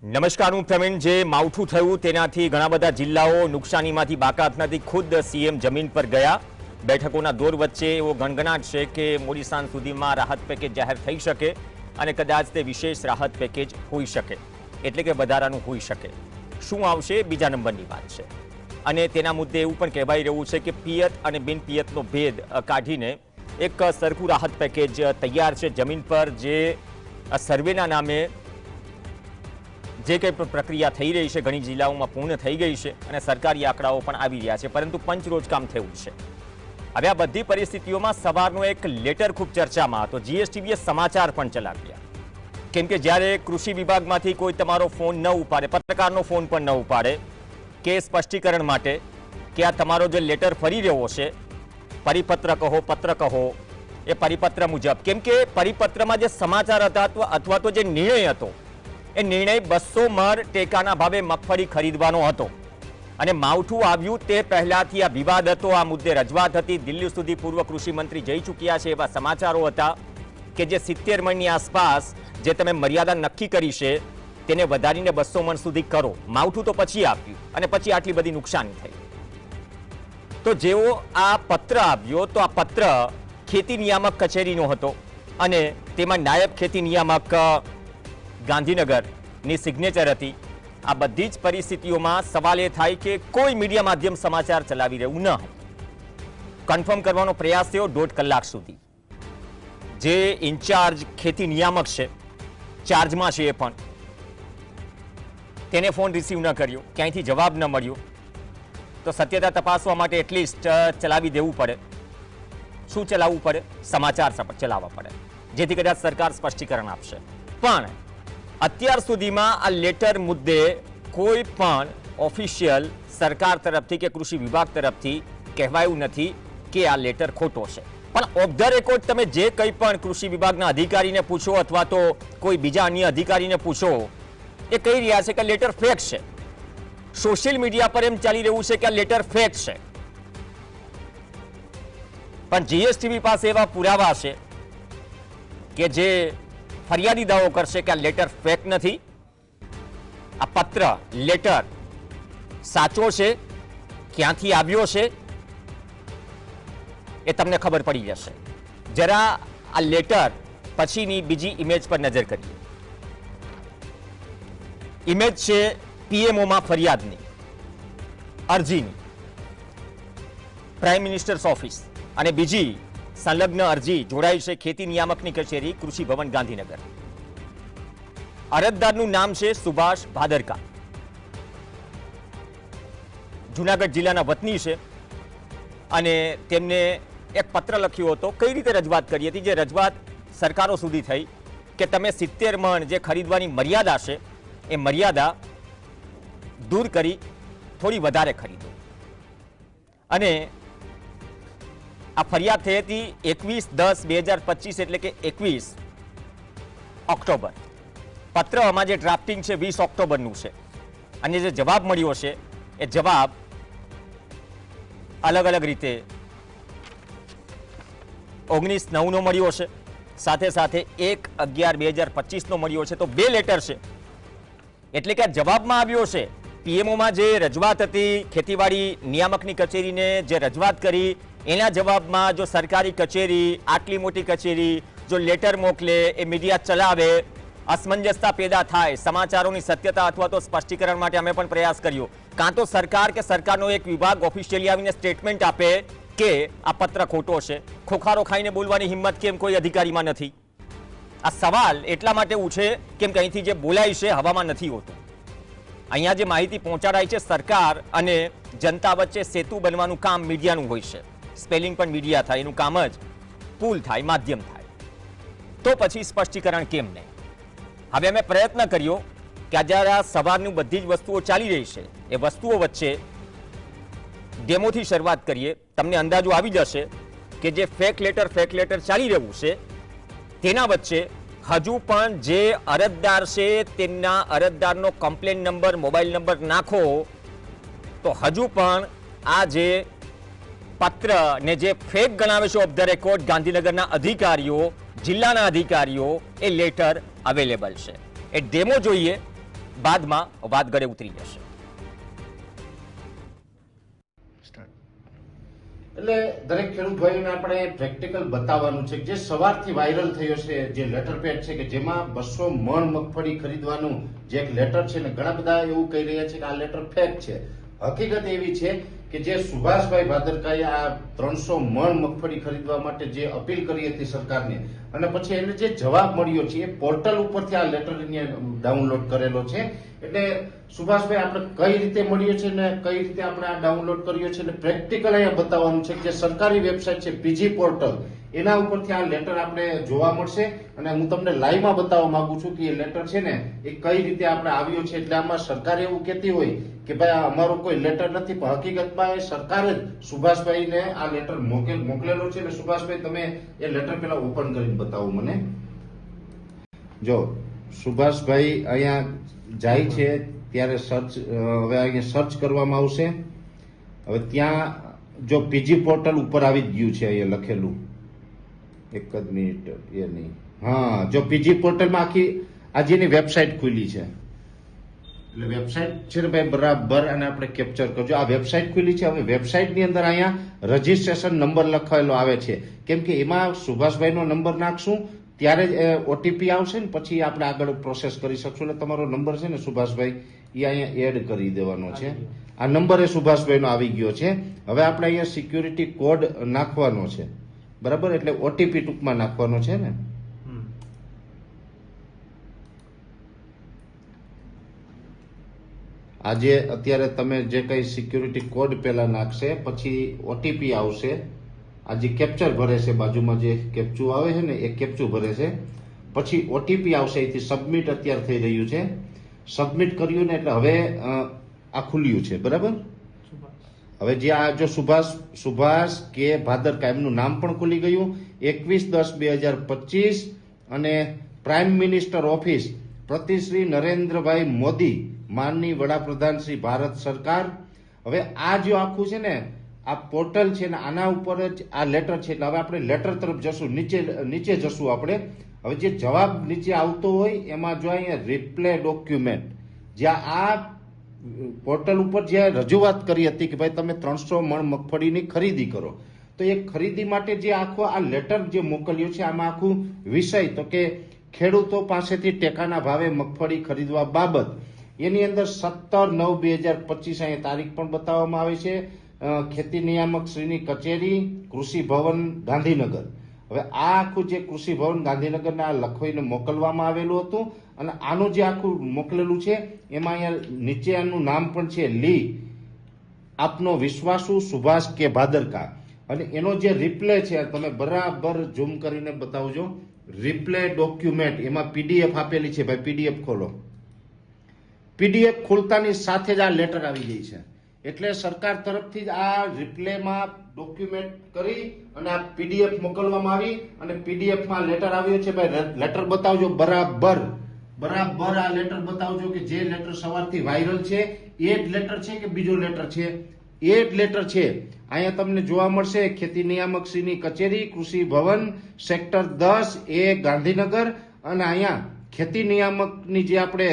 નમસ્કાર, હું પ્રવીણ. જે માવઠું થયું તેનાથી ઘણા બધા જિલ્લાઓ નુકસાનીમાંથી બાકાત નથી. ખુદ સીએમ જમીન પર ગયા. બેઠકોના દોર વચ્ચે એવો ગણગણાટ છે કે મોડી સાંજ સુધીમાં રાહત પેકેજ જાહેર થઈ શકે અને કદાચ તે વિશેષ રાહત પેકેજ હોઈ શકે, એટલે કે વધારાનું હોઈ શકે. શું આવશે બીજા નંબરની વાત છે. અને તેના મુદ્દે એવું પણ કહેવાઈ રહ્યું છે કે પિયત અને બિનપિયતનો ભેદ કાઢીને એક સરખું રાહત પેકેજ તૈયાર છે જમીન પર, જે સર્વેના નામે જે કંઈ પણ પ્રક્રિયા થઈ રહી છે ઘણી જિલ્લાઓમાં પૂર્ણ થઈ ગઈ છે અને સરકારી આંકડાઓ પણ આવી રહ્યા છે, પરંતુ પંચરોજ કામ થયું છે. હવે આ બધી પરિસ્થિતિઓમાં સવારનો એક લેટર ખૂબ ચર્ચામાં હતો. જીએસટીવીએ સમાચાર પણ ચલાવ્યા, કેમ કે જ્યારે કૃષિ વિભાગમાંથી કોઈ તમારો ફોન ન ઉપાડે, પત્રકારનો ફોન પણ ન ઉપાડે, કે સ્પષ્ટીકરણ માટે કે આ તમારો જે લેટર ફરી રહ્યો છે, પરિપત્ર કહો, પત્ર કહો, એ પરિપત્ર મુજબ, કેમ કે પરિપત્રમાં જે સમાચાર હતા અથવા તો જે નિર્ણય હતો, એ નિર્ણય 200 મણ ટેકાના ભાવે મગફળી ખરીદવાનો હતો. અને માવઠું આવ્યું તે પહેલાથી આ વિવાદ હતો, આ મુદ્દે રજૂઆત હતી. દિલ્હી સુધી પૂર્વ કૃષિ મંત્રી જઈ ચૂક્યા છે. એવા સમાચારો હતા કે જે 70 મણની આસપાસ જે તમે મર્યાદા નક્કી કરી છે તેને વધારીને 200 મણ સુધી કરો. માવઠું તો પછી આવ્યું અને પછી આટલી બધી નુકસાની થઈ. તો જેવો આ પત્ર આવ્યો તો આ પત્ર ખેતી નિયામક કચેરીનો હતો અને તેમાં નાયબ ખેતી નિયામક ગાંધીનગરની સિગ્નેચર હતી. આ બધી જ પરિસ્થિતિઓમાં સવાલ એ થાય કે કોઈ મીડિયા માધ્યમ સમાચાર ચલાવી રહ્યું ન હતું. કન્ફર્મ કરવાનો પ્રયાસ થયો 1.5 કલાક સુધી. જે ઇન્ચાર્જ ખેતી નિયામક છે, ચાર્જમાં છે, એ પણ તેને ફોન રિસીવ ન કર્યો, ક્યાંયથી જવાબ ન મળ્યો. તો સત્યતા તપાસવા માટે એટલીસ્ટ ચલાવી દેવું પડે. શું ચલાવવું પડે? સમાચાર ચલાવવા પડે, જેથી કદાચ સરકાર સ્પષ્ટીકરણ આપશે. પણ અત્યાર સુધીમાં આ લેટર મુદ્દે કોઈ પણ ઓફિશિયલ સરકાર તરફથી કે કૃષિ વિભાગ તરફથી કહેવાયું નથી કે આ લેટર ખોટો છે. પણ ઓફ ધ રેકોર્ડ તમે જે કંઈ પણ કૃષિ વિભાગના અધિકારીને પૂછો અથવા તો કોઈ બીજા અન્ય અધિકારીને પૂછો, એ કહી રહ્યા છે કે લેટર ફેક છે. સોશિયલ મીડિયા પર એમ ચાલી રહ્યું છે કે આ લેટર ફેક છે. પણ જીએસટીવી પાસે એવા પુરાવા છે કે જે ફરિયાદી દાવો કરશે કે આ લેટર ફેક નથી, આ પત્ર લેટર સાચો છે, ક્યાંથી આવ્યો છે એ તમને ખબર પડી જશે. જરા આ લેટર પછીની બીજી ઇમેજ પર નજર કરીએ. ઇમેજ છે પીએમઓમાં ફરિયાદની, અરજીની, પ્રાઇમ મિનિસ્ટર્સ ઓફિસ, અને બીજી સંલગ્ન અરજી જોડાઈ છે ખેતી નિયામકની કચેરી, કૃષિ ભવન, ગાંધીનગર. અરજદારનું નામ છે સુભાષ ભાદરકા. જુનાગઢ જિલ્લાના વતની છે અને તેમને એક પત્ર લખ્યો હતો. કઈ રીતે રજૂઆત કરી હતી? જે રજૂઆત સરકારો સુધી થઈ કે તમે 70 મણ જે ખરીદવાની મર્યાદા છે એ મર્યાદા દૂર કરી થોડી વધારે ખરીદો. અને આ ફરિયાદ થઈ હતી 21/10/2025, એટલે કે 21 ઓક્ટોબર. પત્રમાં જે ડ્રાફ્ટિંગ છે 20 ઓક્ટોબરનું છે અને જે જવાબ મળ્યો છે એ જવાબ અલગ અલગ રીતે 19/9નો મળ્યો છે, સાથે સાથે 1/11/2025નો મળ્યો છે. તો 2 લેટર છે. એટલે કે આ જવાબમાં આવ્યો છે. પીએમઓમાં જે રજૂઆત હતી ખેતીવાડી નિયામકની કચેરીને જે રજૂઆત કરી, એના જવાબમાં જો સરકારી કચેરી, આટલી મોટી કચેરી જો લેટર મોકલે, એ મીડિયા ચલાવે, અસમંજસતા પેદા થાય. સમાચારોની સત્યતા અથવા તો સ્પષ્ટીકરણ માટે અમે પણ પ્રયાસ કર્યો. કાં તો સરકાર કે સરકારનો એક વિભાગ ઓફિશિયલી આવીને સ્ટેટમેન્ટ આપે કે આ પત્ર ખોટો છે. ખોખારો ખાઈને બોલવાની હિંમત કેમ કોઈ અધિકારીમાં નથી? આ સવાલ એટલા માટે ઉઠે કેમ કે અહીંથી જે બોલાય છે હવામાં નથી હોતું. અહીંયા જે માહિતી પહોંચાડાય છે સરકાર અને જનતા વચ્ચે સેતુ બનવાનું કામ મીડિયાનું હોય છે. સ્પેલિંગ પણ મીડિયા થાય, એનું કામ જ પુલ થાય, માધ્યમ થાય. તો પછી સ્પષ્ટીકરણ કેમ નહીં? હવે અમે પ્રયત્ન કર્યો કે આજે આ સવારની બધી જ વસ્તુઓ ચાલી રહી છે, એ વસ્તુઓ વચ્ચે ડેમોથી શરૂઆત કરીએ. તમને અંદાજો આવી જશે કે જે ફેક લેટર ચાલી રહ્યું છે તેના વચ્ચે હજુ પણ જે અરજદાર છે તેમના અરજદારનો કમ્પ્લેન નંબર, મોબાઈલ નંબર નાખો તો હજુ પણ આ જે પત્ર ને જે ફેક ગણાવે છે ઓફ ધ રેકોર્ડ ગાંધીનગરના અધિકારીઓ, જિલ્લાના અધિકારીઓ, એ લેટર અવેલેબલ છે. એ ડેમો જોઈએ બાદમાં વાત ગળે ઉતરી જશે. એટલે દરેક ખેડૂત ભાઈઓને આપણે પ્રેક્ટિકલ બતાવવાનું છે જે સવારથી વાયરલ થયો છે જે લેટર પેડ છે કે જેમાં 200 મણ મગફળી ખરીદવાનું જે એક લેટર છે ને ઘણા બધા એવું કહી રહ્યા છે કે આ લેટર ફેક છે. હકીકત એવી છે કે જે સુભાષભાઈ ભાદરકાએ આ 300 મણ મગફળી ખરીદવા માટે જે અપીલ કરી હતી સરકારને અને પછી એને જે જવાબ મળ્યો છે એ પોર્ટલ ઉપરથી આ લેટર ડાઉનલોડ કરેલો છે. એટલે સુભાષભાઈ આપણે કઈ રીતે મળ્યો છે ને કઈ રીતે આપણે આ ડાઉનલોડ કર્યો છે એટલે પ્રેક્ટિકલ અહીંયા બતાવવાનું છે કે જે સરકારી વેબસાઇટ છે પીજી પોર્ટલ એના ઉપરથી આ લેટર આપણે જોવા મળશે અને હું તમને લાઈવમાં બતાવવા માંગુ છું કે એ લેટર છે ને એ કઈ રીતે આપણે આવ્યો છે. એટલે આમાં સરકાર એવું કહેતી હોય કે ભાઈ અમારો કોઈ લેટર નથી પણ હકીકતમાં એ સરકારે જ સુભાષભાઈને આ લેટર મોકલેલો છે. એટલે સુભાષભાઈ તમે એ લેટર પેલા ઓપન કરીને બતાવો મને. જો સુભાષભાઈ અહીંયા જાય છે ત્યારે સર્ચ હવે અહીંયા સર્ચ કરવામાં આવશે. હવે ત્યાં જો પીજી પોર્ટલ ઉપર આવી જ ગયું છે અહીંયા લખેલું. એક જ મિનિટ એ નહીં, હા જો પીજી પોર્ટલમાં આખી આજે એની વેબસાઇટ ખુલી છે. એટલે વેબસાઇટ છે ને ભાઈ બરાબર અને આપણે કેપ્ચર કરજો. આ વેબસાઇટ ખુલી છે. હવે વેબસાઇટની અંદર અહીંયા રજીસ્ટ્રેશન નંબર લખાયેલો આવે છે કેમ કે એમાં સુભાષભાઈનો નંબર નાખશું ત્યારે જ ઓટીપી આવશે ને પછી આપણે આગળ પ્રોસેસ કરી શકશું. એટલે તમારો નંબર છે ને સુભાષભાઈ એ અહીંયા એડ કરી દેવાનો છે. આ નંબર એ સુભાષભાઈનો આવી ગયો છે. હવે આપણે અહીંયા સિક્યુરિટી કોડ નાખવાનો છે બરાબર, એટલે ઓટીપી ટૂંકમાં નાખવાનો છે ને. આજે અત્યારે તમે જે કઈ સિક્યુરિટી કોડ પેલા નાખશે પછી ઓટીપી આવશે. આ જે કેપ્ચર ભરે છે બાજુમાં જે કેપ્ચું આવે છે ને એ કેપ્ચું ભરે છે પછી ઓટીપી આવશે. એથી સબમિટ અત્યારે થઈ રહ્યું છે. સબમિટ કર્યું ને એટલે હવે આ ખુલ્યું છે બરાબર. હવે જે આ જો સુભાષ કે ભાદરકા એમનું નામ પણ ખુલી ગયું. 21/10/2025 અને પ્રાઇમ મિનિસ્ટર ઓફિસ પ્રતિ શ્રી નરેન્દ્રભાઈ મોદી માનની વડાપ્રધાન શ્રી ભારત સરકાર. હવે આ જો આખું છે ને આ પોર્ટલ છે ને આના ઉપર જ આ લેટર છે. એટલે હવે આપણે લેટર તરફ જશું, નીચે જશું આપણે. હવે જે જવાબ નીચે આવતો હોય એમાં જો અહીંયા રિપ્લે ડોક્યુમેન્ટ જ્યાં આ પોર્ટલ ઉપર જે રજૂઆત કરી હતી કે ભાઈ તમે 300 મણ મગફળીની ખરીદી કરો તો એ ખરીદી માટે જે આખો આ લેટર જે મોકલ્યો છે આમાં આખું વિષય તો કે ખેડૂતો પાસેથી ટેકાના ભાવે મગફળી ખરીદવા બાબત એની અંદર 17/9/2025 અહીંયા તારીખ પણ બતાવવામાં આવી છે. ખેતી નિયામક શ્રીની કચેરી કૃષિ ભવન ગાંધીનગર. હવે આ આખું જે કૃષિ ભવન ગાંધીનગરને આ લખીને મોકલવામાં આવેલું હતું અને આનું જે આખું મોકલેલું છે એમાં અહીંયા નીચે આનું નામ પણ છે લી આપનો વિશ્વાસુ સુભાષ કે ભાદરકા. અને એનો જે રિપ્લે છે તમે બરાબર ઝૂમ કરીને બતાવજો. રિપ્લે ડોક્યુમેન્ટ એમાં પીડીએફ આપેલી છે ભાઈ. પીડીએફ ખોલો. પીડીએફ ખોલતાની સાથે જ આ લેટર આવી ગઈ છે. એટલે સરકાર તરફથી જ આ રિપ્લેમાં ડોક્યુમેન્ટ કરી અને આ પીડીએફ મોકલવામાં આવી અને પીડીએફમાં લેટર આવ્યો છે ભાઈ. લેટર બતાવજો બરાબર આ લેટર બતાવજો કે જે લેટર સવારથી વાયરલ છે એ જ લેટર છે કે બીજો લેટર છે? એ જ લેટર છે. અહીંયા તમને જોવા મળશે ખેતી નિયામક શ્રીની કચેરી કૃષિ ભવન સેક્ટર 10A ગાંધીનગર અને અહીંયા ખેતી નિયામકની જે આપણે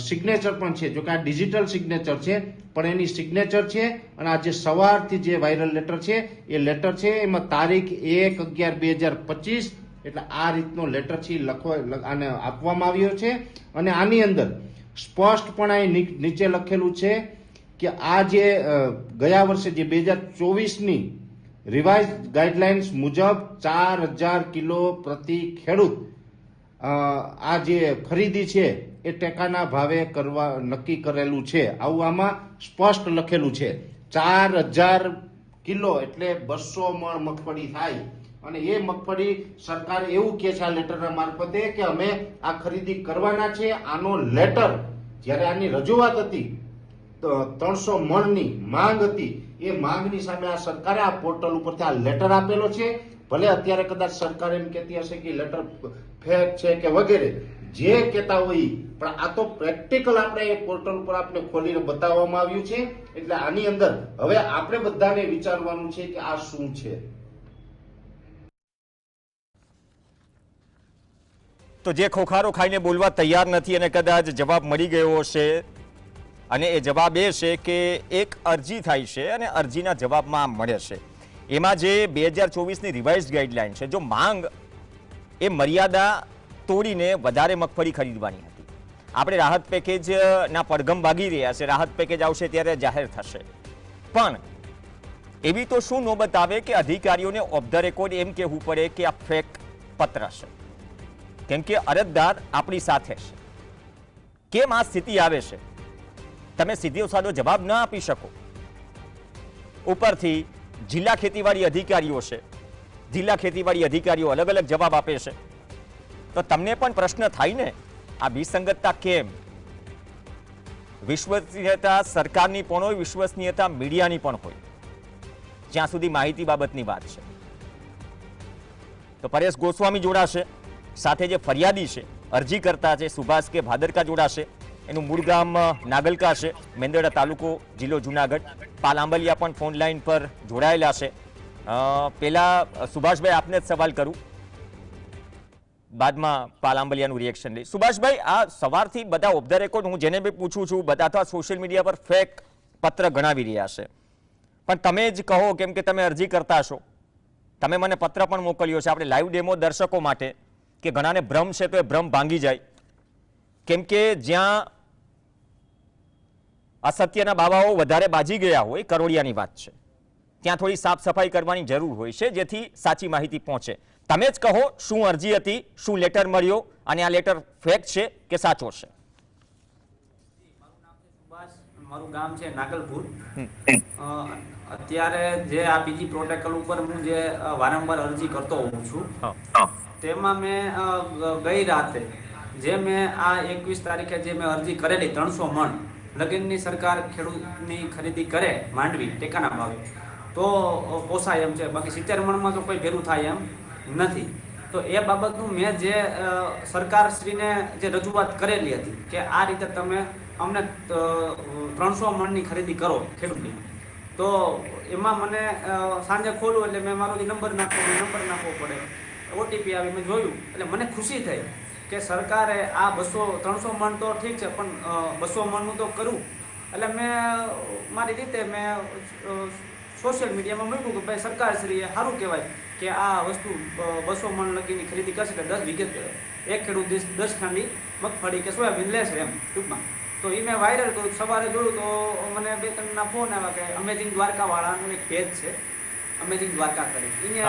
સિગ્નેચર પણ છે. જો કે આ ડિજિટલ સિગ્નેચર છે પણ એની સિગ્નેચર છે અને આ જે સવારથી જે વાયરલ લેટર છે એ લેટર છે એમાં તારીખ 1/11/2025 એટલે આ રીતનો લેટર છે આને આપવામાં આવ્યો છે. અને આની અંદર સ્પષ્ટપણે નીચે લખેલું છે કે આ જે ગયા વર્ષે જે 2024ની રિવાઇઝ ગાઈડલાઇન્સ મુજબ 4000 કિલો પ્રતિ ખેડૂત આ જે ખરીદી છે એ ટેકાના ભાવે કરવા નક્કી કરેલું છે. આવું આમાં સ્પષ્ટ લખેલું છે. 4000 કિલો એટલે 200 મણ મગફળી થાય અને એ મગફળી સરકાર એવું કે છે આ લેટરના મારફતે કે અમે આ ખરીદી કરવાના છે. આનો લેટર જ્યારે આની રજૂઆત હતી તો 300 મણની માંગ હતી એ માંગની સામે આ સરકારે આ પોર્ટલ ઉપરથી આ લેટર આપેલો છે. ભલે અત્યારે કદાચ સરકાર એમ કહેતી હશે કે લેટર ફેક છે કે વગેરે જે કહેતા હોય પણ આ તો પ્રેક્ટિકલ આપણે એ પોર્ટલ ઉપર આપણે ખોલીને બતાવવામાં આવ્યું છે. એટલે આની અંદર હવે આપણે બધાને વિચારવાનું છે કે આ શું છે. તો જે ખોખારો ખાઈને બોલવા તૈયાર નથી અને કદાચ જવાબ મળી ગયો હશે, અને એ જવાબ એ છે કે એક અરજી થાય છે અને અરજીના જવાબમાં મળે છે. એમાં જે 2024ની રિવાઇઝડ ગાઈડલાઇન છે, જો માંગ એ મર્યાદા તોડીને વધારે મગફળી ખરીદવાની હતી. આપણે રાહત પેકેજના પડઘમ વાગી રહ્યા છે, રાહત પેકેજ આવશે ત્યારે જાહેર થશે. પણ એવી તો શું નોબત આવે કે અધિકારીઓને ઓફ ધ રેકોર્ડ એમ કહેવું પડે કે આ ફેક પત્ર છે, કેમ કે અરજદાર આપણી સાથે છે. કેમ આ સ્થિતિ આવે છે? તમે સીધો સાદો જવાબ ન આપી શકો. ઉપરથી જિલ્લા ખેતીવાડી અધિકારીઓ છે, જિલ્લા ખેતીવાડી અધિકારીઓ અલગ અલગ જવાબ આપે છે. તો તમને પણ પ્રશ્ન થાય ને, આ વિસંગતતા કેમ? વિશ્વસનીયતા સરકારની પણ હોય, વિશ્વસનીયતા મીડિયાની પણ હોય, જ્યાં સુધી માહિતી બાબતની વાત છે. તો પરેશ ગોસ્વામી જોડાશે, સાથે જે ફરિયાદી છે, અરજી કરતા છે સુભાષ કે ભાદરકા જોડાશે. એનું મૂળ ગામ નાગલકા છે, મેંદરડા તાલુકો, જિલ્લો જુનાગઢ. પાલ આંબલિયા પણ ફોન લાઈન પર જોડાયેલા છે. પહેલા સુભાષભાઈ આપને જ સવાલ કરું, બાદમાં પાલ આંબલિયાનું રિએક્શન લઈ. સુભાષભાઈ, આ સવારથી બધા ઓફ ધ રેકોર્ડ હું જેને બી પૂછું છું, બધા તો સોશિયલ મીડિયા પર ફેક પત્ર ગણાવી રહ્યા છે. પણ તમે જ કહો, કેમ કે તમે અરજી કરતા છો, તમે મને પત્ર પણ મોકલ્યો છે આપણે લાઈવ ડેમો દર્શકો માટે, કે ઘણાને ભ્રમ છે તો એ ભ્રમ ભાંગી જાય. કેમ કે જ્યાં અસત્યના બાવાઓ વધારે બાજી ગયા હોય, કરોડિયાની વાત છે, ત્યાં થોડી સાફ સફાઈ કરવાની જરૂર હોય છે, જેથી સાચી માહિતી પહોંચે. તમે જ કહો, શું અરજી હતી, શું લેટર મળ્યો, અને આ લેટર ફેક છે કે સાચો છે? મારું ગામ છે નાગલપુર. અત્યારે જે આ બીજી પ્રોટોકોલ ઉપર હું જે વારંવાર અરજી કરતો હોઉં છું, તેમાં મેં ગઈ રાતે જે મેં આ 21 તારીખે જે મેં અરજી કરેલી 300 મણ લગીનની સરકાર ખેડૂતની ખરીદી કરે માંડવી ટેકાના ભાવે તો પોસાય એમ છે, બાકી 70 મણમાં તો કોઈ ભેરું થાય એમ નથી. તો એ બાબતનું મેં જે સરકારશ્રીને જે રજૂઆત કરેલી હતી કે આ રીતે તમે અમને 300 મણની ખરીદી કરો ખેડૂતની, તો એમાં મને સાંજે ખોલું એટલે મેં મારો નંબર નાખવો પડે, ઓટીપી આવી, મેં જોયું એટલે મને ખુશી થઈ કે સરકારે આ 300 મણ તો ઠીક છે, પણ 200 મણનું તો કરું. એટલે મેં મારી રીતે મેં સોશિયલ મીડિયામાં મૂક્યું કે ભાઈ સરકારશ્રીએ સારું કહેવાય કે આ વસ્તુ 200 મણ લગીની ખરીદી કરશે, એટલે 10 વીઘે એક ખેડૂત 10 ખાંડી મગફળી કે સોયાબીન લેશે એમ ટૂંકમાં. તો એ મેં વાયરલ કર્યું. સવારે જોયું તો મને 2-3 ફોન આવ્યા કે અમેઝિંગ દ્વારકા વાળાનું એક પેજ છે, અમેઝિંગ દ્વારકા કરી, એને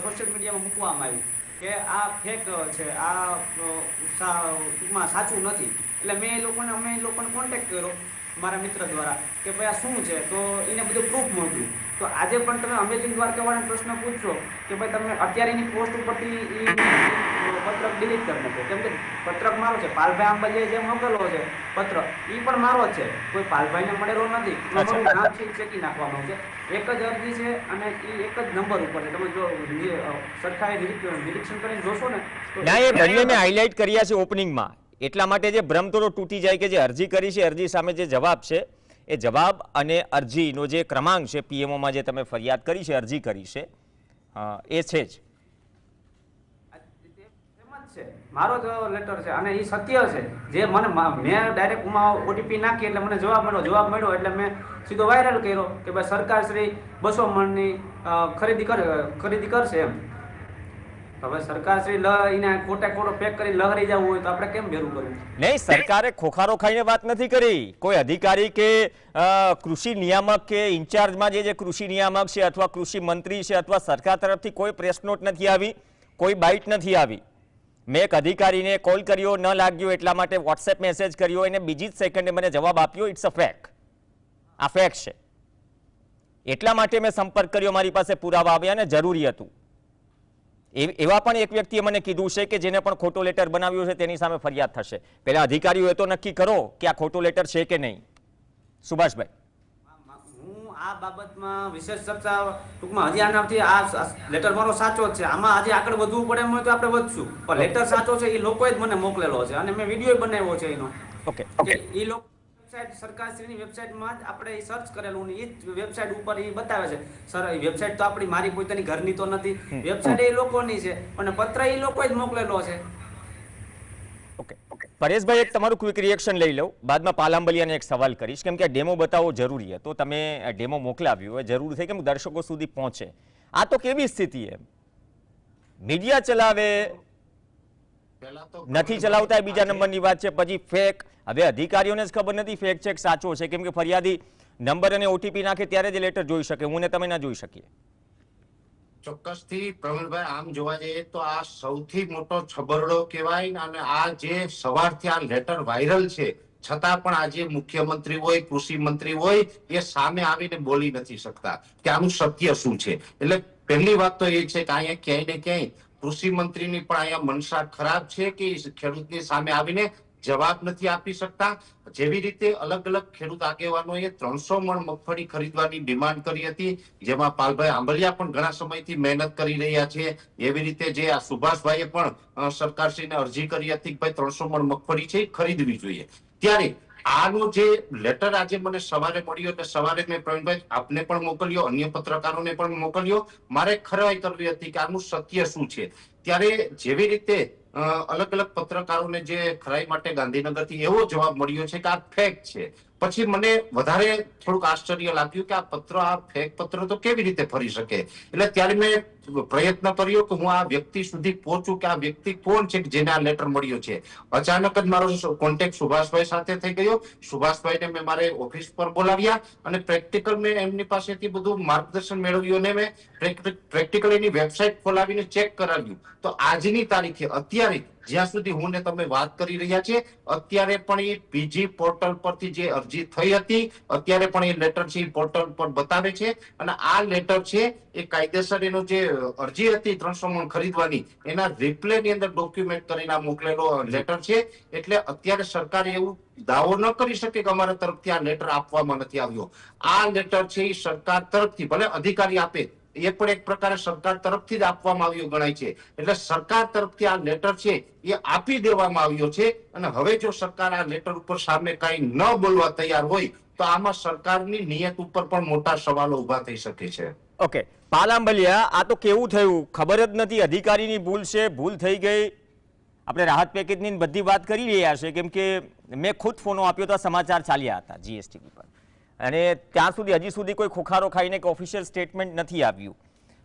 સોશિયલ મીડિયામાં મૂકવામાં આવ્યું કે આ ફેક છે, આ ટૂંકમાં સાચું નથી. એટલે અમે એ લોકોને કોન્ટેક્ટ કર્યો મારા મિત્ર દ્વારા કે ભાઈ આ શું છે, તો એને બધું પ્રૂફ મોકલ્યું. તો આજે પણ તમે અમેઝિંગ દ્વારકાવાળાને પ્રશ્ન પૂછશો કે ભાઈ તમે અત્યારે એની પોસ્ટ ઉપરથી પત્રક ડિલીટ કરી નાખો, કેમ કે પત્રક મારો છે, પાલભાઈ આંબલિયાએ જે મોકલેલો છે પત્ર એ પણ મારો જ છે, કોઈ પાલભાઈને મળેલો નથી. મારું નામ છે ચેકી નાખવાનું છે, એક જ અરજી છે અને એ એક જ નંબર ઉપર છે. તમે જો સરકારે નિરીક્ષણ કરીને જોશો ને તો ના, એ બંને મેં હાઇલાઇટ કર્યા છે ઓપનિંગમાં, એટલા માટે જે ભ્રમ થોડો તૂટી જાય કે જે અરજી કરી છે, અરજી સામે જે જવાબ છે, એ જવાબ અને અરજીનો જે ક્રમાંક છે, પીએમઓમાં જે તમે ફરિયાદ કરી છે, અરજી કરી છે, એ છે જ મારો જ લેટર છે અને એ સત્ય છે. જે મને મેં ડાયરેક્ટ ઓટીપી નાખી એટલે મને જવાબ મળ્યો એટલે મેં સીધો વાયરલ કર્યો કે ભાઈ સરકારશ્રી 200 મણની ખરીદી કરશે એમ. હવે સરકારશ્રી એને ખોટો પેક કરી લહરી જવું હોય તો આપણે કેમ ભેરું કરવું? નહીં, સરકારે ખોખારો ખાઈને વાત નથી કરી. કોઈ અધિકારી કે કૃષિ નિયામક કે ઇન્ચાર્જમાં જે કૃષિ નિયામક છે અથવા કૃષિ મંત્રી છે અથવા સરકાર તરફથી કોઈ પ્રેસ નોટ નથી આવી, કોઈ બાઇટ નથી આવી. મેં એક અધિકારીને કોલ કર્યો, ન લાગ્યો, એટલા માટે વોટ્સએપ મેસેજ કર્યો, એને બીજી જ સેકન્ડે મને જવાબ આપ્યો, ઇટ્સ અ ફેક, આ ફેક છે. એટલા માટે મેં સંપર્ક કર્યો, મારી પાસે પુરાવા આવ્યા અને જરૂરી હતું. એવા પણ એક વ્યક્તિએ મને કીધું છે કે જેને પણ ખોટો લેટર બનાવ્યો છે તેની સામે ફરિયાદ થશે. પહેલા અધિકારીઓ એ તો નક્કી કરો કે આ ખોટો લેટર છે કે નહીં. સુભાષભાઈ, હું આ બાબતમાં વિશેષ ચર્ચા ટૂંકમાં હજી આનાથી આ લેટર મારો સાચો જ છે, આમાં હજી આગળ વધવું પડે એમ હોય તો આપણે વધશું, પણ લેટર સાચો છે એ લોકોએ જ મને મોકલેલો છે અને મેં વિડીયો બનાવ્યો છે એનો. ઓકે, એ લોકો વેબસાઇટ સરકારશ્રીની વેબસાઇટમાં જ આપણે સર્ચ કરેલું ને એ જ વેબસાઇટ ઉપર એ બતાવે છે. સર, એ વેબસાઇટ તો આપણી મારી પોતાની ઘરની તો નથી, વેબસાઇટ એ લોકોની છે અને પત્ર એ લોકોએ જ મોકલેલો છે. ઓકે પરેશભાઈ, એક તમારું ક્વિક રિએક્શન લઈ લઉં, બાદમાં પાલાંબલિયાને એક સવાલ કરીશ, કેમ કે આ ડેમો બતાવવો જરૂરી હતો. તમે ડેમો મોકલાવ્યું હોય જરૂર થઈ કેમ દર્શકો સુધી પહોંચે. આ તો કેવી સ્થિતિ છે? મીડિયા ચલાવે, નથી ચલાવતા એ બીજા નંબરની વાત છે. પછી ફેક, હવે અધિકારીઓને જ ખબર નથી ફેક છે કે સાચો છે, કેમ કે ફરિયાદી નંબર અને ઓટીપી નાખે ત્યારે જ લેટર જોઈ શકે, હું ને તમે ના જોઈ શકીએ. ચોક્કસથી પ્રવીણભાઈ, આમ જોવા જઈએ તો આ સૌથી મોટો છબરડો કહેવાય. અને આ જે સવારથી આ લેટર વાયરલ છે છતાં પણ આજે મુખ્યમંત્રી હોય, કૃષિ મંત્રી હોય, એ સામે આવીને બોલી નથી શકતા કે આનું સત્ય શું છે. એટલે પહેલી વાત તો એ છે કે અહીંયા ક્યાંય ને ક્યાંય કૃષિ મંત્રીની પણ અહીંયા મનસા ખરાબ છે કે ખેડૂતની સામે આવીને જવાબ નથી આપી શકતા. જેવી રીતે અલગ અલગ ખેડૂત આગેવાનોએ 300 મણ મગફળી ખરીદવાની ડિમાન્ડ કરી હતી, જેમાં પાલભાઈ આંબલિયા પણ ઘણા સમયથી મહેનત કરી રહ્યા છે. એવી રીતે જે આ સુભાષભાઈએ પણ સરકારશ્રીને અરજી કરી હતી કે ભાઈ 300 મણ મગફળી છે ખરીદવી જોઈએ. ત્યારે આનો જે લેટર આજે મને સવારે મળ્યો એટલે સવારે મેં પ્રવીણભાઈ આપને પણ મોકલ્યો, અન્ય પત્રકારોને પણ મોકલ્યો. મારે ખરાઈ કરવી હતી કે આનું સત્ય શું છે. ત્યારે જેવી રીતે અલગ અલગ પત્રકારોને જે ખરાઈ માટે ગાંધીનગરથી એવો જવાબ મળ્યો છે કે આ ફેક છે. પછી મને વધારે થોડુંક આશ્ચર્ય લાગ્યું કે આ પત્ર, આ ફેક પત્ર તો કેવી રીતે ફરી શકે. એટલે ત્યારે મેં પ્રયત્ન કર્યો કે હું આ વ્યક્તિ સુધી પહોંચું કે આ વ્યક્તિ કોણ છે કે જેને આ લેટર મળ્યો છે. અચાનક જ મારો કોન્ટેક્ટ સુભાષભાઈ સાથે થઈ ગયો. સુભાષભાઈને મેં મારે ઓફિસ પર બોલાવ્યા અને પ્રેક્ટિકલ મેં એમની પાસેથી બધું માર્ગદર્શન મેળવ્યું અને મેં પ્રેક્ટિકલ એની વેબસાઇટ ખોલાવીને ચેક કરાવ્યું. તો આજની તારીખે અત્યારે જ્યાં સુધી હું ને તમે વાત કરી રહ્યા છે, અત્યારે પણ એ પીજી પોર્ટલ પરથી જે અરજી થઈ હતી અત્યારે પણ એ લેટર છે એ પોર્ટલ પર બતાવે છે. અને આ લેટર છે એ કાયદેસર એનો જે અરજી હતી 300 મણ ખરીદવાની એના રિપ્લે ની અંદર ડોક્યુમેન્ટ કરીને મોકલેલો લેટર છે. એટલે અત્યારે સરકારે એવું દાવો ન કરી શકે કે અમારા તરફથી આ લેટર આપવામાં નથી આવ્યો. આ લેટર છે એ સરકાર તરફથી, ભલે અધિકારી આપે, એ પણ એક પ્રકારે સરકાર તરફથી જ આપવામાં આવ્યો ગણાય છે. એટલે સરકાર તરફથી આ લેટર છે એ આપી દેવામાં આવ્યો છે. અને હવે જો સરકાર આ લેટર ઉપર સામે કઈ ન બોલવા તૈયાર હોય તો આમાં સરકારની નિયત ઉપર પણ મોટા સવાલો ઉભા થઈ શકે છે. ઓકે પાલાંબલિયા, આ તો કેવું થયું ખબર જ નથી, અધિકારીની ભૂલ છે, ભૂલ થઈ ગઈ. આપણે રાહત પેકેજની બધી વાત કરી રહ્યા છે, કેમ કે મેં ખુદ ફોનો આપ્યો તો સમાચાર ચાલ્યા હતા જીએસટી પર, અને ત્યાં સુધી હજી સુધી કોઈ ખોખારો ખાઈને કે ઓફિશિયલ સ્ટેટમેન્ટ નથી આવ્યું.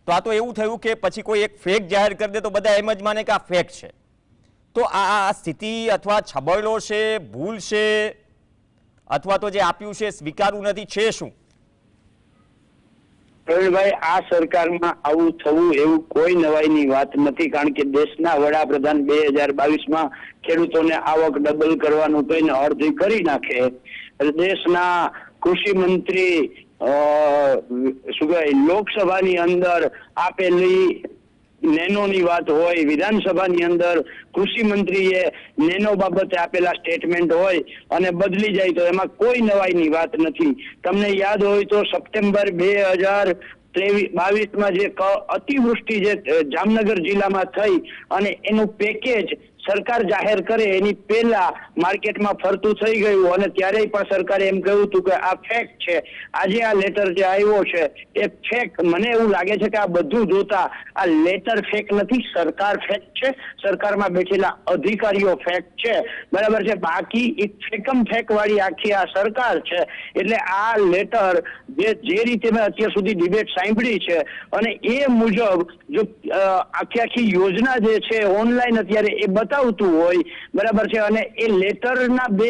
તો આ તો એવું થયું કે પછી કોઈ એક ફેક જાહેર કરી દે તો બધા એમ જ માને કે આ ફેક છે. તો આ સ્થિતિ અથવા છબરડો છે, ભૂલ છે, અથવા તો જે આપ્યું છે સ્વીકારવું નથી, છે શું? પ્રવીણભાઈ, આ સરકારમાં આવું થવું એવું કોઈ નવાઈની વાત નથી. કારણ કે દેશના વડાપ્રધાન 2022માં ખેડૂતોને આવક ડબલ કરવાનું કહીને અડધી કરી નાખે. દેશના કૃષિ મંત્રી શું કહેવાય લોકસભાની અંદર આપેલી નેનોની વાત હોય, વિધાનસભાની અંદર કૃષિ મંત્રીએ નેનો બાબતે આપેલા સ્ટેટમેન્ટ હોય અને બદલી જાય તો એમાં કોઈ નવાઈની વાત નથી. તમને યાદ હોય તો સપ્ટેમ્બર 2022માં જે અતિવૃષ્ટિ જે જામનગર જિલ્લામાં થઈ અને એનું પેકેજ સરકાર જાહેર કરે એની પહેલા માર્કેટમાં ફરતું થઈ ગયું અને ત્યારે પણ સરકારે એમ કહ્યું હતું કે આ ફેક છે. આજે આ લેટર જે આવ્યો છે એ ફેક, મને એવું લાગે છે કે આ બધું જોતા આ લેટર ફેક નથી, સરકાર ફેક છે, સરકારમાં બેઠેલા અધિકારીઓ ફેક છે, બરાબર છે. બાકી એક ફેકમ ફેક વાળી આખી આ સરકાર છે. એટલે આ લેટર જે રીતે મેં અત્યાર સુધી ડિબેટ સાંભળી છે અને એ મુજબ જો આખી યોજના જે છે ઓનલાઈન અત્યારે એ બતાવતું હોય, બરાબર છે, અને એ લેટરના બે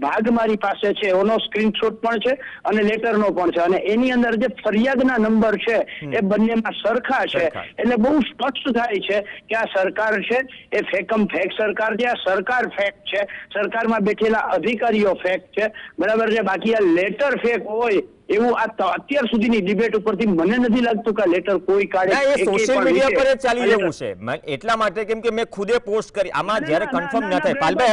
ભાગ મારી પાસે છે, એનો સ્ક્રીનશોટ પણ છે અને લેટરનો પણ છે, અને એની અંદર જે ફરિયાદના નંબર છે એ બંનેમાં સરખા છે. એટલે બહુ સ્પષ્ટ થાય છે કે આ સરકાર છે એ ફેકમ ફેક સરકાર છે, આ સરકાર ફેક છે, સરકારમાં બેઠેલા અધિકારીઓ ફેક છે, બરાબર છે. બાકી આ લેટર ફેક હોય એવું આ અત્યાર સુધીની ડિબેટ ઉપરથી મને નથી લાગતું કે લેટર કોઈ કાઢે. એ સોશિયલ મીડિયા પર જ ચાલી રહ્યું છે એટલા માટે, કેમ કે મેં ખુદે પોસ્ટ કરી. આમાં જ્યારે કન્ફર્મ ન થાય, પાલભાઈ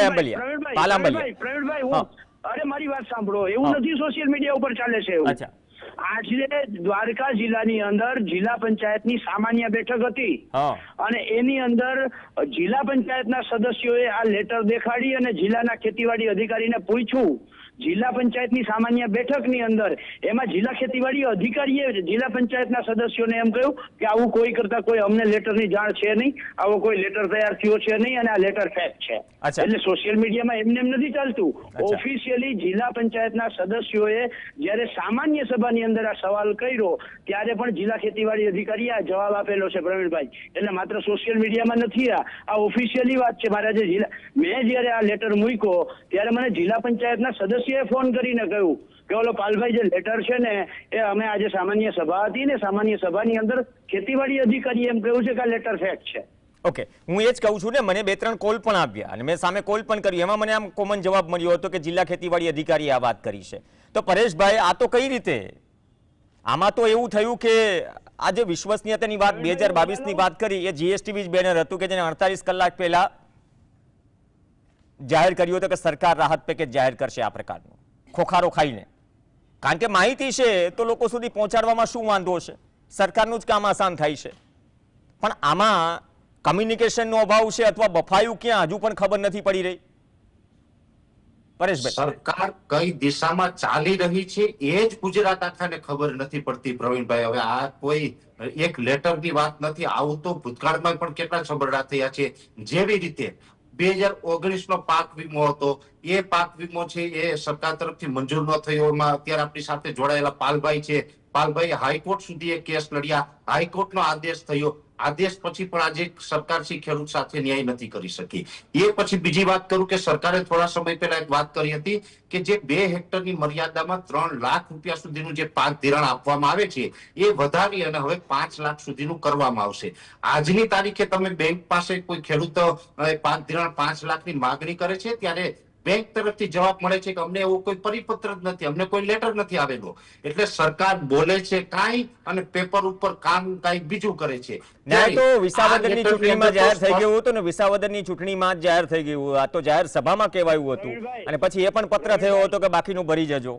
આંબલિયા, અરે મારી વાત સાંભળો, એવું નથી સોશિયલ મીડિયા ઉપર ચાલે છે એવું. આજે દ્વારકા જિલ્લાની અંદર જિલ્લા પંચાયતની સામાન્ય બેઠક હતી અને એની અંદર જિલ્લા પંચાયતના સદસ્યોએ આ લેટર દેખાડી અને જિલ્લાના ખેતીવાડી અધિકારીને પૂછ્યું જિલ્લા પંચાયતની સામાન્ય બેઠકની અંદર એમાં જિલ્લા ખેતીવાડી અધિકારીએ જિલ્લા પંચાયતના સદસ્યોને એમ કહ્યું કે આવું કોઈ કરતા કોઈ અમને લેટરની જાણ છે નહીં, આવો કોઈ લેટર તૈયાર થયો છે નહીં અને આ લેટર ફેક છે. એટલે સોશિયલ મીડિયામાં એમને એમ નથી ચાલતું. ઓફિશિયલી જિલ્લા પંચાયતના સદસ્યોએ જ્યારે સામાન્ય સભાની અંદર આ સવાલ કર્યો ત્યારે પણ જિલ્લા ખેતીવાડી અધિકારીએ આ જવાબ આપેલો છે પ્રવીણભાઈ. એટલે માત્ર સોશિયલ મીડિયામાં નથી, આ ઓફિશિયલી વાત છે. મારા જે મેં જ્યારે આ લેટર મૂક્યો ત્યારે મને જિલ્લા પંચાયતના સદસ્યએ ફોન કરીને કહ્યું કે ઓલો પાલભાઈ જે લેટર છે ને એ અમે આજે સામાન્ય સભા હતી ને સામાન્ય સભાની અંદર ખેતીવાડી અધિકારીએ એમ કહ્યું છે કે આ લેટર ફેક છે. ઓકે, હું એ જ કહું છું ને, મને 2-3 કોલ પણ આવ્યા અને મેં સામે કોલ પણ કર્યું. એમાં મને આમ કોમન જવાબ મળ્યો હતો કે જિલ્લા ખેતીવાડી અધિકારીએ આ વાત કરી છે. તો પરેશભાઈ, આ તો કઈ રીતે? આમાં તો એવું થયું કે આ જે વિશ્વસનીયતાની વાત 2022ની વાત કરી એ જીએસટીવી બેનર હતું કે જેને 48 કલાક પહેલા જાહેર કર્યું હતું કે સરકાર રાહત પેકેજ જાહેર કરશે આ પ્રકારનું ખોખારો ખાઈને. કારણ કે માહિતી છે તો લોકો સુધી પહોંચાડવામાં શું વાંધો છે? સરકારનું જ કામ આસાન થાય છે. પણ આમાં કમ્યુનિકેશનનો અભાવ છે અથવા બફાયું ક્યાં હજુ પણ ખબર નથી પડી રહી. પરેશભાઈ, સરકાર કઈ દિશામાં ચાલી રહી છે એ જ ગુજરાત આખાને ખબર નથી પડતી પ્રવીણભાઈ. હવે આ કોઈ એક લેટરની વાત નથી. આવું તો ભૂતકાળમાં પણ કેટલા છબરડા થયા છે. જેવી રીતે 2019 પાક વીમો હતો, એ પાક વીમો છે એ સરકાર તરફથી મંજૂર ન થયો. એમાં અત્યારે આપણી સાથે જોડાયેલા પાલભાઈ છે, પાલભાઈ હાઈકોર્ટ સુધી એ કેસ લડ્યા, હાઈકોર્ટનો આદેશ થયો. આદેશ પછી પણ આજે સરકાર ખેડૂત સાથે ન્યાય નથી કરી શકી. એ પછી બીજી વાત કરું કે સરકારે થોડા સમય પહેલા એક વાત કરી હતી કે જે 2 હેક્ટરની મર્યાદામાં 3 લાખ રૂપિયા સુધીનું જે પાક ધિરાણ આપવામાં આવે છે એ વધારી અને હવે 5 લાખ સુધીનું કરવામાં આવશે. આજની તારીખે તમે બેંક પાસે કોઈ ખેડૂત પાક ધિરાણ 5 લાખની માંગણી કરે છે ત્યારે બેંક તરફથી જવાબ મળે છે કે અમને એવો કોઈ પરિપત્ર જ નથી, અમને કોઈ લેટર નથી આવેલો. એટલે સરકાર બોલે છે કાંઈ અને પેપર ઉપર કામ કાંઈક બીજું કરે છે. તો વિસાવદરની ચૂંટણીમાં જાહેર થઈ ગયું હતું ને, વિસાવદરની ચૂંટણીમાં જ જાહેર થઈ ગયું. આ તો જાહેર સભામાં કહેવાયું હતું અને પછી એ પણ પત્ર થયો હતો કે બાકીનું ભરી જજો.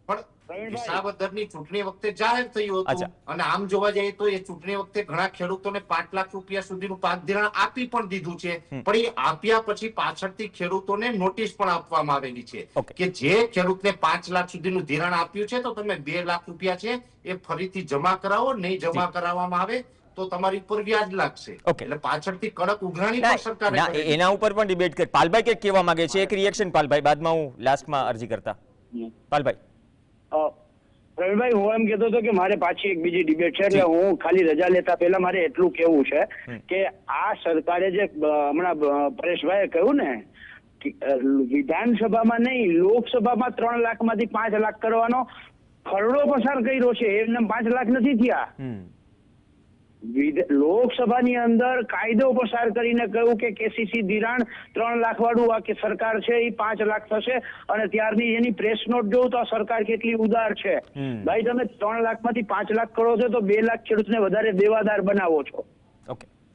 પણ વિસાવદરની ચૂંટણી વખતે જાહેર થયું હતું અને આમ જોવા જઈએ તો એ ચૂંટણી વખતે ઘણા ખેડૂતોને 5 લાખ રૂપિયા સુધીનું પાક ધિરાણ આપી પણ દીધું છે. પણ એ આપ્યા પછી પાછળથી ખેડૂતોને નોટિસ પણ આપવામાં આવેલી છે કે જે ખેડૂતને 5 લાખ સુધીનું ધિરાણ આપ્યું છે તો તમે 2 લાખ રૂપિયા છે એ ફરીથી જમા કરાવો. નહીં જમા કરાવવામાં આવે તો તમારી ઉપર વ્યાજ લાગશે. એટલે પાછળથી કડક ઉઘરાણી પણ સરકારે એના ઉપર પણ ડિબેટ કરી. પાલભાઈ કે કહેવા માંગે છે એક રિએક્શન. પાલભાઈ, બાદમાં હું લાસ્ટમાં અરજી કરતા. પાલભાઈ, પ્રવીણભાઈ, હું એમ કહેતો હતો કે મારે પાછી એક બીજી ડિબેટ છે એટલે હું ખાલી રજા લેતા પહેલા મારે એટલું કેવું છે કે આ સરકારે જે હમણાં પરેશભાઈએ કહ્યું ને વિધાનસભામાં નહીં લોકસભામાં 3 લાખમાંથી 5 લાખ કરવાનો ખરડો પસાર કર્યો છે. એમને 5 લાખ નથી થયા. લોકસભાની અંદર કાયદો પસાર કરીને કહ્યું કે કેસીસી ધિરાણ 3 લાખ વાળું આ કે સરકાર છે એ 5 લાખ થશે અને ત્યારની એની પ્રેસ નોટ જોઉં તો આ સરકાર કેટલી ઉદાર છે. ભાઈ, તમે 3 લાખમાંથી 5 લાખ કરો છો તો 2 લાખ ખેડૂતને વધારે દેવાદાર બનાવો છો.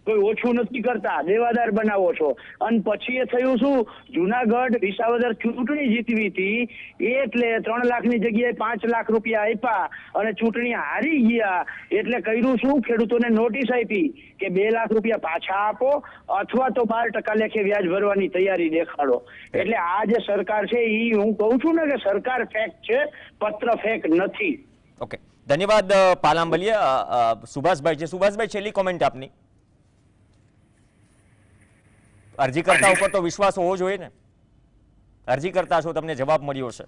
કોઈ ઓછું નથી કરતા, દેવાદાર બનાવો છો. અને પછી એ થયું શું, જુનાગઢ વિસાવદર ચૂંટણી જીતવી હતી એટલે 3 લાખની જગ્યાએ 5 લાખ રૂપિયા આપ્યા અને ચૂંટણી હારી ગયા એટલે કર્યું શું, ખેડૂતોને નોટિસ આપી કે 2 લાખ રૂપિયા પાછા આપો અથવા તો 12% લેખે વ્યાજ ભરવાની તૈયારી દેખાડો. એટલે આ જે સરકાર છે એ હું કહું છું ને કે સરકાર ફેક છે, પત્ર ફેક નથી. ઓકે, ધન્યવાદ પાલાંબલિયા. સુભાષભાઈ છે. સુભાષભાઈ, છેલ્લી કોમેન્ટ આપની. અરજીકર્તા ઉપર તો વિશ્વાસ હોવો જોઈએ ને. અરજીકર્તા છો, તમને જવાબ મળ્યો છે.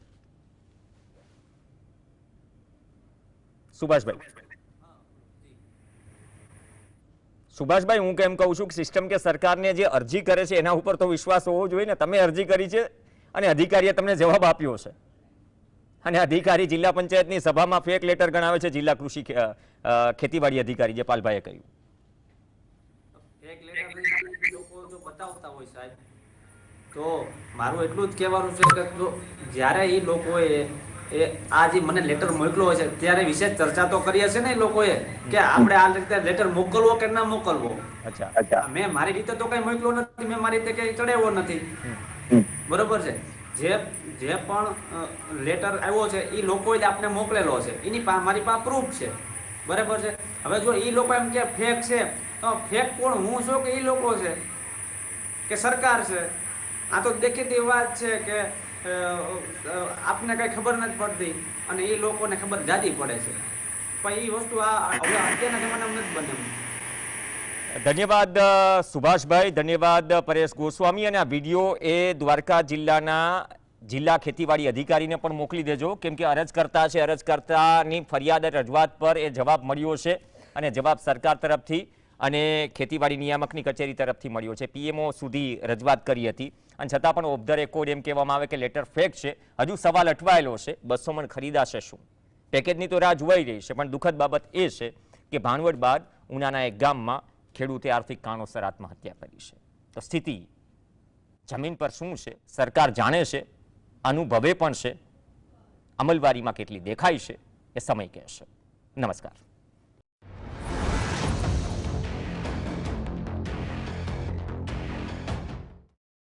સુભાષભાઈ, હું કેમ કહું છું કે સિસ્ટમ કે સરકારને જે અરજી કરે છે એના ઉપર તો વિશ્વાસ હોવો જોઈએ ને. તમે અરજી કરી છે અને અધિકારીએ તમને જવાબ આપ્યો છે અને અધિકારી જિલ્લા પંચાયતની સભામાં ફેક લેટર ગણાવે છે. જિલ્લા કૃષિ ખેતીવાડી અધિકારી જે પાલભાઈએ કહ્યું બતાવતા હોય સાહેબ, તો મારું એટલું જ કહેવાનું છે કે જ્યારે એ લોકોએ આ જે મને લેટર મોકલો હોય છે ત્યારે વિશેષ ચર્ચા તો કરી હશે ને એ લોકોએ કે આપણે આ રીતે લેટર મોકલવો કે ના મોકલવો. મેં મારી રીતે તો કઈ મોકલો નથી, મેં મારી રીતે કઈ ચડાવ્યો નથી. બરોબર છે. જે પણ લેટર આવ્યો છે એ લોકોએ જ આપણે મોકલેલો છે, એની મારી પાસે પ્રૂફ છે. બરાબર છે. હવે જો એ લોકો એમ કે ફેક છે તો ફેક કોણ, હું છું કે એ લોકો છે કે સરકાર છે? આ તો દેખીતી વાત છે કે આપને કઈ ખબર નથી પડતી અને એ લોકોને ખબર જાજી પડે છે, પણ એ વસ્તુ આ હવે અત્યારના જમાનામાં નથી બને. ધન્યવાદ સુભાષભાઈ, ધન્યવાદ પરેશ ગોસ્વામી. અને આ વિડીયો એ દ્વારકા જિલ્લા ખેતીવાડી અધિકારીને પણ મોકલી દેજો, કેમ કે અરજકર્તા છે, અરજકર્તાની ફરિયાદ રજૂઆત પર એ જવાબ મળ્યો છે અને જવાબ સરકાર તરફથી અને ખેતીવાડી નિયામકની કચેરી તરફથી મળ્યો છે. પીએમઓ સુધી રજૂઆત કરી હતી અને છતાં પણ ઓફ ધ રેકોર્ડ એમ કહેવામાં આવે કે લેટર ફેક છે. હજુ સવાલ અટવાયેલો છે, 200 મણ ખરીદાશે શું? પેકેજની તો રાહ જોવાઈ રહી છે, પણ દુઃખદ બાબત એ છે કે ભાણવડ બાદ ઉનાના એક ગામમાં ખેડૂતે આર્થિક કારણોસર આત્મહત્યા કરી છે. તો સ્થિતિ જમીન પર શું છે સરકાર જાણે છે, અનુભવે પણ છે, અમલવારીમાં કેટલી દેખાય છે એ સમય કહેશે. નમસ્કાર.